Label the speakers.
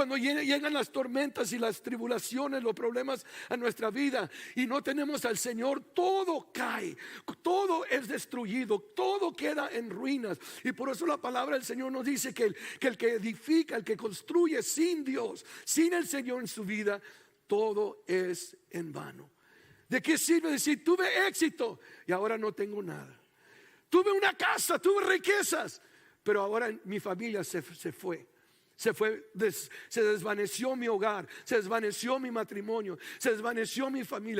Speaker 1: Cuando llegan las tormentas y las tribulaciones, los problemas a nuestra vida y no tenemos al Señor, todo cae, todo es destruido, todo queda en ruinas. Y por eso la palabra del Señor nos dice que el que edifica, el que construye sin Dios, sin el Señor en su vida, todo es en vano. ¿De qué sirve decir tuve éxito y ahora no tengo nada? Tuve una casa, tuve riquezas, pero ahora mi familia se fue. Se desvaneció mi hogar, se desvaneció mi matrimonio, se desvaneció mi familia.